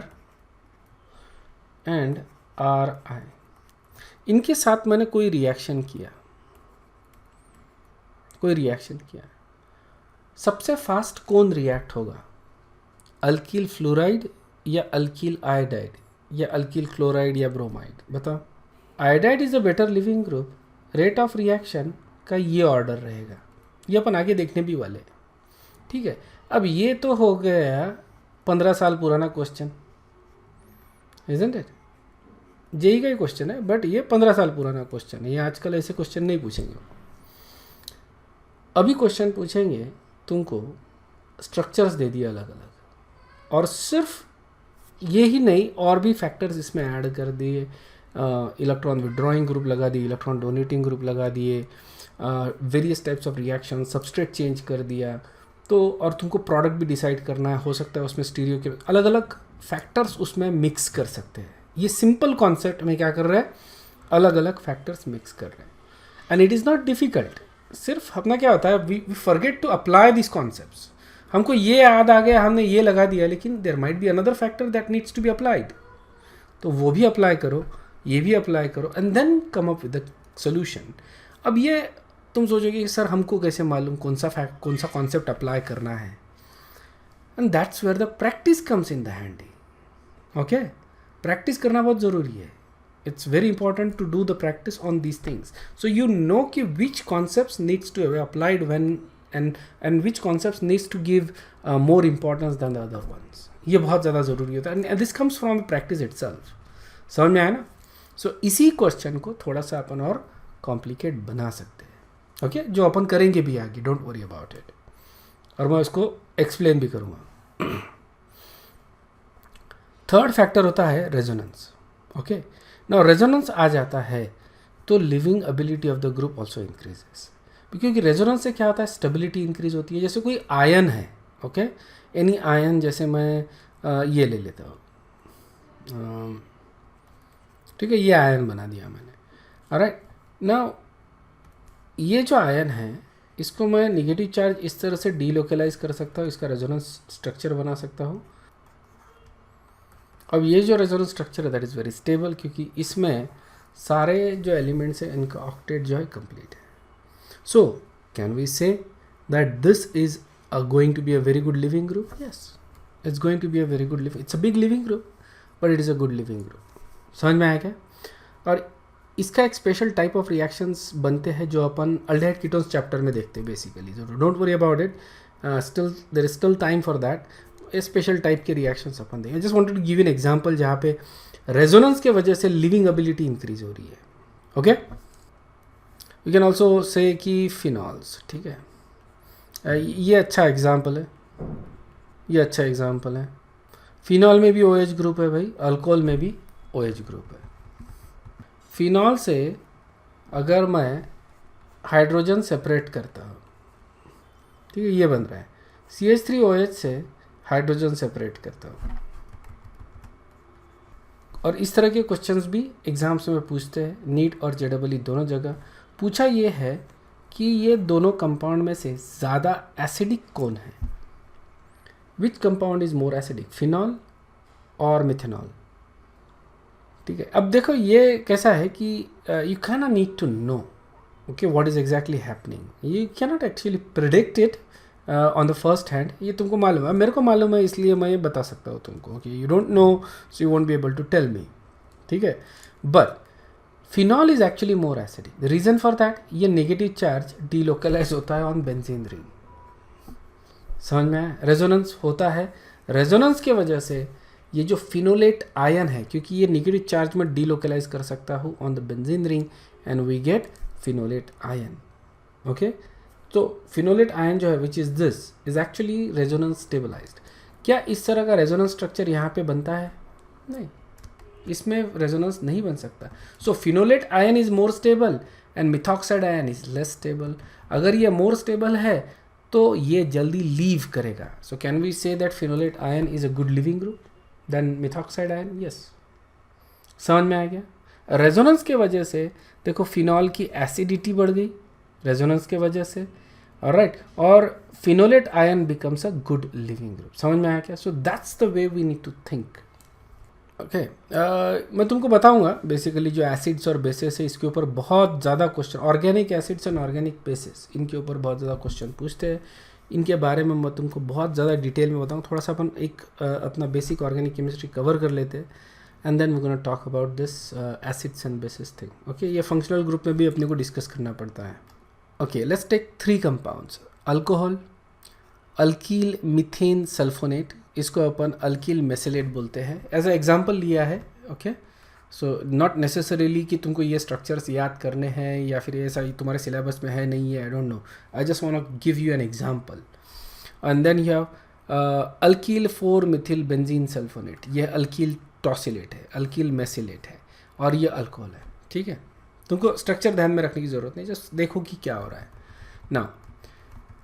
Speaker 1: एंड RI, इनके साथ मैंने कोई रिएक्शन किया, सबसे फास्ट कौन रिएक्ट होगा, अल्किल फ्लोराइड या अल्किल आयोडाइड या अल्किल क्लोराइड या ब्रोमाइड, बताओ। Iodide is a better leaving group, rate of reaction का ये ऑर्डर रहेगा, ये अपन आगे देखने भी वाले हैं, ठीक है। अब ये तो हो गया 15 साल पुराना क्वेश्चन, इज़न्ट इट, जेई का ही क्वेश्चन है, बट ये 15 साल पुराना क्वेश्चन है, ये आजकल ऐसे क्वेश्चन नहीं पूछेंगे। अभी क्वेश्चन पूछेंगे तुमको, स्ट्रक्चर्स दे दिए अलग अलग, और सिर्फ ये ही नहीं और भी फैक्टर्स इसमें ऐड कर दिए, इलेक्ट्रॉन विड्रॉइंग ग्रुप लगा दिए, इलेक्ट्रॉन डोनेटिंग ग्रुप लगा दिए, various types of reaction, substrate change कर दिया, तो और तुमको प्रोडक्ट भी डिसाइड करना है, हो सकता है उसमें स्टीरियो के अलग अलग फैक्टर्स उसमें मिक्स कर सकते हैं। ये सिंपल कॉन्सेप्ट में क्या कर रहे हैं, अलग अलग फैक्टर्स मिक्स कर रहे हैं, and it is not difficult. सिर्फ अपना क्या होता है, we forget to apply this concepts, हमको ये याद आ गया, हमने ये लगा दिया, लेकिन there might be another factor that needs to be applied, तो वो भी अप्लाई करो, ये भी अप्लाई करो, and then come up with the solution. अब ये तुम सोचोगे कि सर हमको कैसे मालूम कौन सा कॉन्सेप्ट अप्लाई करना है, and that's where the practice comes in the handy. Okay, practice करना बहुत ज़रूरी है, it's very important to do the practice on these things, so you know कि which concepts needs to be applied when and which concepts needs to give more importance than the other ones। ये बहुत ज़्यादा ज़रूरी होता है, and this comes from practice itself। समझ में आया ना? so इसी क्वेश्चन को थोड़ा सा अपन और कॉम्प्लिकेट बना सकते हैं, ओके, जो अपन करेंगे भी आगे, डोंट वरी अबाउट इट, और मैं उसको एक्सप्लेन भी करूँगा। थर्ड फैक्टर होता है रेजोनेंस। ओके, नाउ रेजोनेंस आ जाता है तो living ability of the group also increases, क्योंकि रेजोनेंस से क्या होता है, स्टेबिलिटी इंक्रीज होती है। जैसे कोई आयन है, ओके, एनी आयन, जैसे मैं ये ले लेता हूँ, ठीक है, ये आयन बना दिया मैंने, ऑलराइट। नाउ ये जो आयन है, इसको मैं निगेटिव चार्ज इस तरह से डीलोकलाइज कर सकता हूँ, इसका रेजोनेंस स्ट्रक्चर बना सकता हूँ। अब ये जो रेजोनेंस स्ट्रक्चर है दैट इज़ वेरी स्टेबल, क्योंकि इसमें सारे जो एलिमेंट्स हैं इनका ऑक्टेट जो है कंप्लीट है। So can we say that this is going to be a very good leaving group? Yes, it's going to be a very good leaving, it's a big leaving group but it is a good leaving group. समझ में आया क्या? और इसका एक स्पेशल टाइप ऑफ रिएक्शंस बनते हैं जो अपन अल्डिहाइड कीटोन्स चैप्टर में देखते हैं बेसिकली, जो don't worry about it, still there is still time for that. Special type के रिएक्शंस अपन देंगे। Just wanted to give an example जहाँ पे रेजोनेंस के वजह से लिविंग एबिलिटी इंक्रीज हो रही है। Okay, you can also say कि फिनॉल्स, ठीक है, ये अच्छा एग्जांपल है, ये अच्छा एग्जांपल है। फिनॉल में भी OH ग्रुप है भाई, अल्कोहल में भी OH ग्रुप है। फिनॉल से अगर मैं हाइड्रोजन सेपरेट करता हूँ, ठीक है, ये बन रहा है, CH3OH से हाइड्रोजन सेपरेट करता हूँ, और इस तरह के क्वेश्चंस भी एग्जाम्स में पूछते हैं, नीट और JEE दोनों जगह। पूछा ये है कि ये दोनों कंपाउंड में से ज़्यादा एसिडिक कौन है, which compound is more acidic, phenol और मिथेनॉल, ठीक है। अब देखो ये कैसा है कि you can need to know okay what is exactly happening, you can not actually predict it on the first hand. ये तुमको मालूम है, मेरे को मालूम है, इसलिए मैं ये बता सकता हूँ तुमको कि you don't know so you won't be able to tell me, ठीक है। But phenol is actually more acidic, the reason for that, ये नेगेटिव चार्ज डीलोकलाइज होता है ऑन बेंजीन रिंग। समझ में आया? रेजोनेंस होता है, रेजोनेंस के वजह से ये जो फिनोलेट आयन है, क्योंकि ये नेगेटिव चार्ज में डीलोकलाइज कर सकता हूँ on the benzene ring and we get phenolate ion. Okay, तो फिनोलेट आयन जो है which is this is actually resonance stabilized. क्या इस तरह का रेजोनेंस स्ट्रक्चर यहाँ पे बनता है? नहीं, इसमें रेजोनेंस नहीं बन सकता। So phenolate ion is more stable and methoxide ion is less stable. अगर ये मोर स्टेबल है तो ये जल्दी लीव करेगा। So can we say that phenolate ion is a good leaving group then methoxide ion? Yes. समझ में आ गया? रेजोनेंस के वजह से देखो फिनॉल की एसिडिटी बढ़ गई रेजोनेंस के वजह से, ऑलराइट, और phenolate ion becomes a good leaving group. समझ में आया क्या? So that's the way we need to think. Okay मैं तुमको बताऊंगा बेसिकली जो एसिड्स और बेसिस है इसके ऊपर बहुत ज़्यादा question, organic acids and organic basis, इनके ऊपर बहुत ज़्यादा क्वेश्चन पूछते हैं। इनके बारे में मैं तुमको बहुत ज़्यादा डिटेल में बताऊँ। थोड़ा सा अपन एक अपना बेसिक ऑर्गेनिक केमिस्ट्री कवर कर लेते हैं and then we gonna talk about this acids and bases thing. Okay, ये फंक्शनल ग्रुप में भी अपने को डिस्कस करना पड़ता है। Okay, let's take 3 compounds, alcohol, alkyl methane sulfonate, इसको अपन अल्कील मेसिलेट बोलते हैं, एज अ एग्जाम्पल लिया है। ओके, सो नॉट नेसेसरीली कि तुमको ये स्ट्रक्चर्स याद करने हैं या फिर ऐसा तुम्हारे सिलेबस में है नहीं है, I don't know, I just want to give you an example. And then you have alkyl 4 methyl benzene sulfonate, ये अल्कील टॉसिलेट है, अल्कील मेसिलेट है और ये अल्कोहल है। ठीक है, तुमको स्ट्रक्चर ध्यान में रखने की ज़रूरत नहीं, जस्ट देखो कि क्या हो रहा है ना।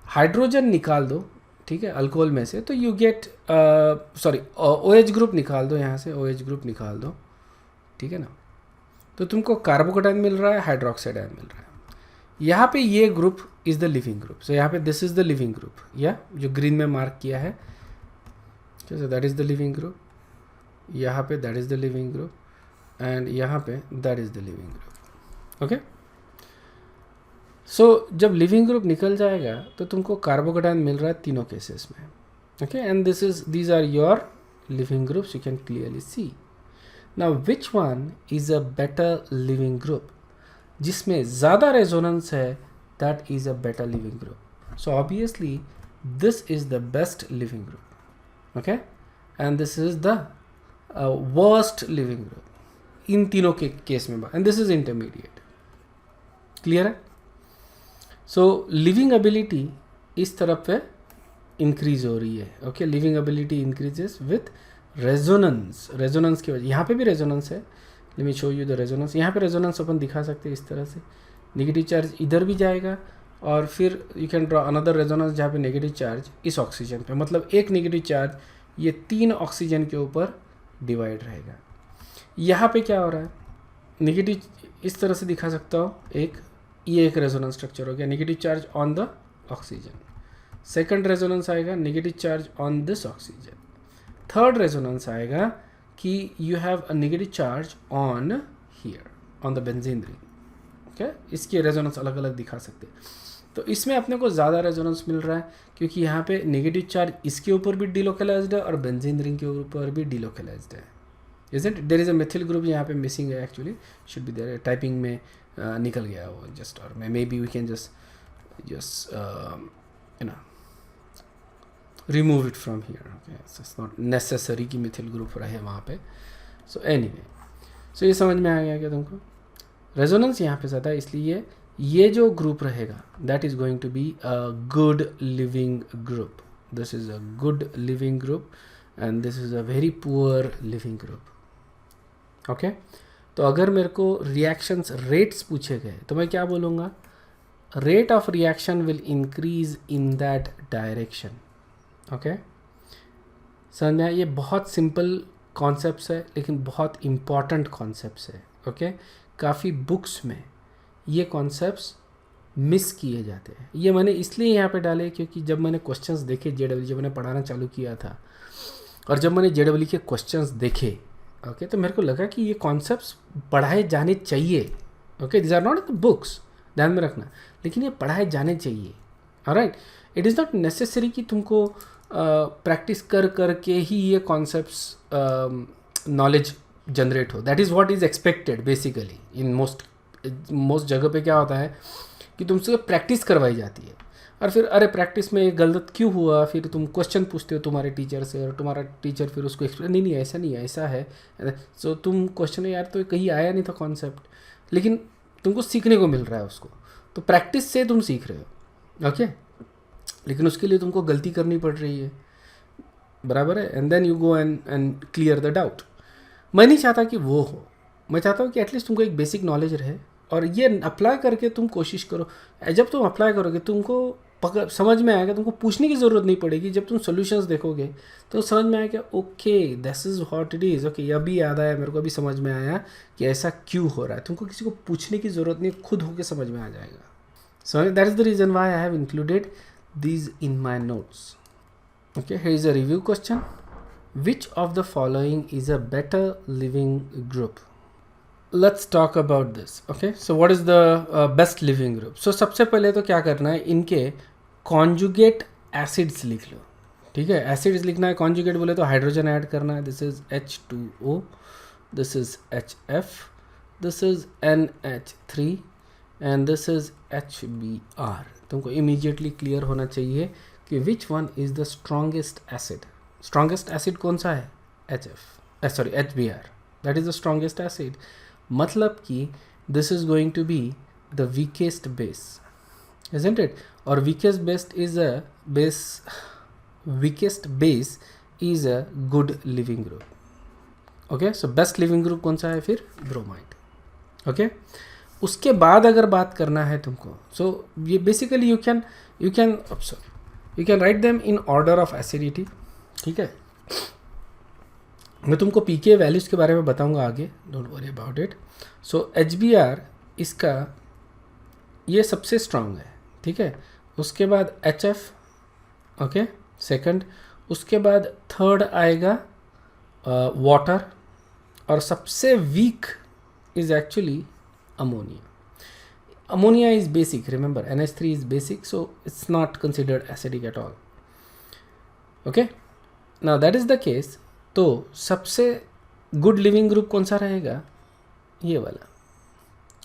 Speaker 1: हाइड्रोजन निकाल दो, ठीक है, अल्कोहल में से, तो you get sorry OH group निकाल दो, यहाँ से OH ग्रुप निकाल दो, ठीक है ना, तो तुमको कार्बोकेटाइन मिल रहा है, हाइड्रोक्साइड आयन मिल रहा है। यहाँ पे ये group is the leaving group, so यहाँ पे this is the leaving group, या जो ग्रीन में मार्क किया है, that is the leaving group, यहाँ पे that is the leaving group and यहाँ पे that is the leaving group. Okay, so जब लिविंग ग्रुप निकल जाएगा तो तुमको कार्बोकेटाइन मिल रहा है तीनों केसेस में। Okay, and these are your leaving groups, you can clearly see. Now which one is a better leaving group, जिसमें ज़्यादा रेजोनेंस है, that is a better leaving group. So obviously this is the best leaving group. Okay, and this is the worst leaving group in तीनों के केस में, and this is intermediate. Clear है? सो लिविंग एबिलिटी इस तरफ पे इंक्रीज हो रही है। Okay, living ability increases with resonance, resonance की वजह, यहाँ पे भी रेजोनेंस है, let me show you the resonance. यहाँ पे रेजोनेंस अपन दिखा सकते हैं इस तरह से, नेगेटिव चार्ज इधर भी जाएगा और फिर you can draw another resonance जहाँ पे नेगेटिव चार्ज इस ऑक्सीजन पे, मतलब एक नेगेटिव चार्ज ये 3 ऑक्सीजन के ऊपर डिवाइड रहेगा। यहाँ पे क्या हो रहा है, नेगेटिव इस तरह से दिखा सकता हो, ये एक रेजोनेंस स्ट्रक्चर हो गया, negative charge on the oxygen. Second resonance आएगा negative charge on this oxygen. Third resonance आएगा कि you have a negative charge on here on the benzene ring. Okay, इसके रेजोनेंस अलग अलग दिखा सकते हैं। तो इसमें अपने को ज़्यादा रेजोनेंस मिल रहा है क्योंकि यहाँ पे नेगेटिव चार्ज इसके ऊपर भी डिलोकलाइज्ड है और बेंजीन रिंग के ऊपर भी डिलोकलाइज्ड है। Isn't there is a methyl group यहाँ पे मिसिंग है, actually should be there, typing में निकल गया वो जस्ट, और maybe we can just you know remove it from here. Okay, it's not necessary कि मिथिल ग्रुप रहे वहाँ पे। सो एनीवे, सो ये समझ में आ गया क्या तुमको? रेजोनेंस यहाँ पे ज़्यादा है, इसलिए ये जो ग्रुप रहेगा that is going to be a good leaving group. This is a good leaving group and this is a very poor leaving group. Okay, तो अगर मेरे को रिएक्शंस रेट्स पूछे गए तो मैं क्या बोलूँगा? Rate of reaction will increase in that direction. Okay, समझ में आया? ये बहुत सिंपल कॉन्सेप्ट्स है लेकिन बहुत इम्पॉर्टेंट कॉन्सेप्ट्स है। ओके, काफ़ी बुक्स में ये कॉन्सेप्ट्स मिस किए जाते हैं। ये मैंने इसलिए यहाँ पे डाले क्योंकि जब मैंने क्वेश्चंस देखे JEE, जब मैंने पढ़ाना चालू किया था और जब मैंने JEE के क्वेश्चंस देखे, ओके, तो मेरे को लगा कि ये कॉन्सेप्ट्स पढ़ाए जाने चाहिए। Okay, this are not in the books, ध्यान में रखना, लेकिन ये पढ़ाए जाने चाहिए। Alright, it is not necessary कि तुमको प्रैक्टिस कर के ही ये कॉन्सेप्ट्स नॉलेज जनरेट हो। That is what is expected basically in most जगह पे क्या होता है कि तुमसे प्रैक्टिस करवाई जाती है और फिर अरे प्रैक्टिस में गलत क्यों हुआ, फिर तुम क्वेश्चन पूछते हो तुम्हारे टीचर से और तुम्हारा टीचर फिर उसको एक्सप्लेन, नहीं ऐसा नहीं है, ऐसा है। सो तुम क्वेश्चन यार तो कहीं आया नहीं था कॉन्सेप्ट, लेकिन तुमको सीखने को मिल रहा है उसको, तो प्रैक्टिस से तुम सीख रहे हो। ओके, लेकिन उसके लिए तुमको गलती करनी पड़ रही है, बराबर है, and then you go and clear the doubt. मैं नहीं चाहता कि वो हो, मैं चाहता हूँ कि एटलीस्ट तुमको एक बेसिक नॉलेज रहे और ये अप्लाई करके तुम कोशिश करो। जब तुम अप्लाई करोगे तुमको समझ में आएगा, तुमको पूछने की ज़रूरत नहीं पड़ेगी। जब तुम सॉल्यूशंस देखोगे तो समझ में आएगा okay this is what it is. Okay, अभी याद आया मेरे को, अभी समझ में आया कि ऐसा क्यों हो रहा है। तुमको किसी को पूछने की ज़रूरत नहीं, खुद होके समझ में आ जाएगा। So that is the reason why I have included these in my notes. Okay, here is a review question. Which of the following is a better living group? Let's talk about this. Okay, so what is the best living group? So सबसे पहले तो क्या करना है, इनके conjugate acids लिख लो. ठीक है, एसिड्स लिखना है. कॉन्जुगेट बोले तो हाइड्रोजन ऐड करना है. This is H2O, this is HF, this is NH3 and this is HBr. तुमको इमीडिएटली क्लियर होना चाहिए कि which one is the strongest acid. Strongest acid कौन सा है? HBr. That is the strongest acid. मतलब कि this is going to be the weakest base, isn't it? और weakest base is a good living group. Okay, so best living group कौन सा है फिर? ब्रोमाइड. Okay, उसके बाद अगर बात करना है तुमको, so ये basically you can write them in order of acidity. ठीक है, मैं तुमको pK वैल्यूज के बारे में बताऊंगा आगे, don't worry about it. So HBr इसका ये सबसे स्ट्रांग है. ठीक है, उसके बाद HF, ओके, सेकंड. उसके बाद थर्ड आएगा वाटर, और सबसे weak is actually ammonia. Ammonia is basic, remember NH3 is basic, so it's not considered acidic at all. Okay, now that is the case. तो सबसे गुड लिविंग ग्रुप कौन सा रहेगा? ये वाला.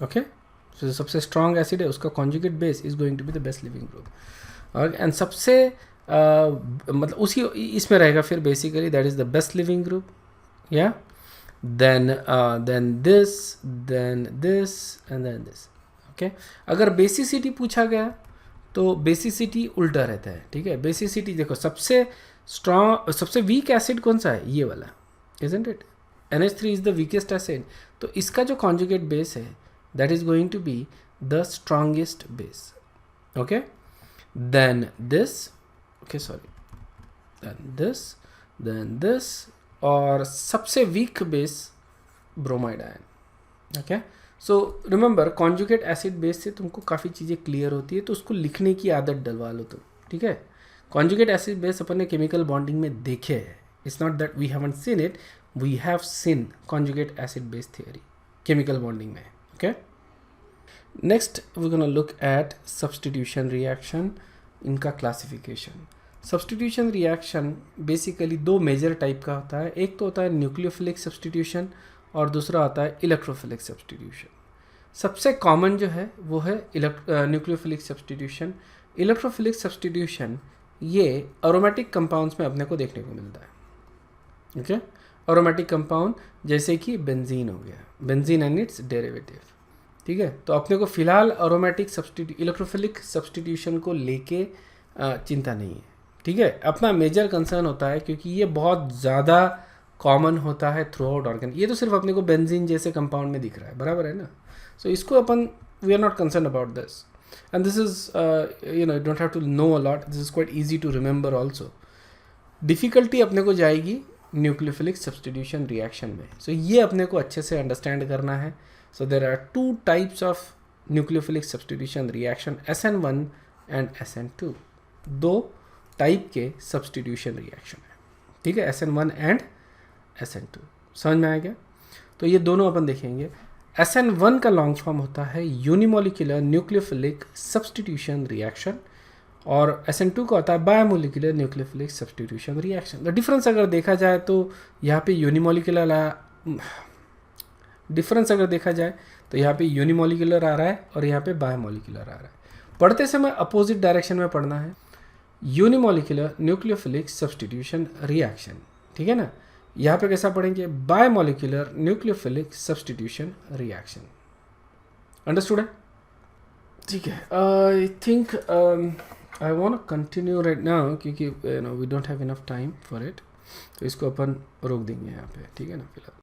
Speaker 1: ओके, so सबसे स्ट्रॉन्ग एसिड है, उसका conjugate base is going to be the best leaving group. और एंड सबसे मतलब उसी इसमें रहेगा फिर basically that is the best leaving group. या then this and this. Okay, अगर बेसिसिटी पूछा गया तो बेसिसिटी उल्टा रहता है. ठीक है, बेसिसिटी देखो सबसे स्ट्रॉन्ग, सबसे वीक एसिड कौन सा है? ये वाला, isn't it? NH3 is the weakest acid. तो इसका जो कॉन्जुगेट बेस है that is going to be the strongest base. Okay, then this, okay, sorry, then this और सबसे weak base bromide ion. Okay, so remember conjugate acid base से तुमको काफ़ी चीज़ें क्लियर होती है, तो उसको लिखने की आदत डलवा लो तुम. ठीक है, conjugate acid base अपन ने chemical bonding में देखे है. It's not that we haven't seen it, we have seen conjugate acid base theory chemical bonding में. Okay, next we're gonna look at substitution reaction, इनका classification. Substitution reaction basically दो major type का होता है. एक तो होता है nucleophilic substitution और दूसरा होता है electrophilic substitution. सबसे common जो है वो है nucleophilic substitution. electrophilic substitution ये aromatic compounds में अपने को देखने को मिलता है. Okay, aromatic compound जैसे कि बेंजीन हो गया, बेंजीन एंड इट्स डेरिवेटिव. ठीक है, तो अपने को फिलहाल अरोमेटिक इलेक्ट्रोफिलिक सब्सटीट्यूशन को लेके चिंता नहीं है. ठीक है, अपना मेजर कंसर्न होता है क्योंकि ये बहुत ज़्यादा कॉमन होता है थ्रू आउट ऑर्गन. ये तो सिर्फ अपने को बेंजीन जैसे कंपाउंड में दिख रहा है, बराबर है ना. सो इसको अपन we are not concern about this, and this is you know, you don't have to know a lot. This is quite easy to remember also. Difficulty अपने को जाएगी न्यूक्लियोफिलिक सब्सटीट्यूशन रिएक्शन में. सो ये अपने को अच्छे से अंडरस्टैंड करना है. So there are two types of nucleophilic substitution reaction, SN1 and SN2. दो टाइप के substitution reaction है. ठीक है, SN1 and SN2. समझ में आ गया? तो ये दोनों अपन देखेंगे. SN1 का लॉन्ग फॉर्म होता है यूनिमोलिकुलर न्यूक्लियोफिलिक सब्सटीट्यूशन रिएक्शन, और SN2 का होता है biomolecular nucleophilic substitution reaction. The difference अगर देखा जाए तो यहाँ पे यूनिमोलिकुलर डिफरेंस अगर देखा जाए तो यहाँ पे यूनिमोलिकुलर आ रहा है और यहाँ पे बायोमोलिकुलर आ रहा है. पढ़ते समय अपोजिट डायरेक्शन में पढ़ना है. Unimolecular nucleophilic substitution reaction. ठीक है ना, यहाँ पे कैसा पढ़ेंगे? Bimolecular nucleophilic substitution reaction. Understood है? ठीक है, I think I want to continue right now क्योंकि we don't have enough time for it. तो इसको अपन रोक देंगे यहाँ पे. ठीक है ना फिलहाल.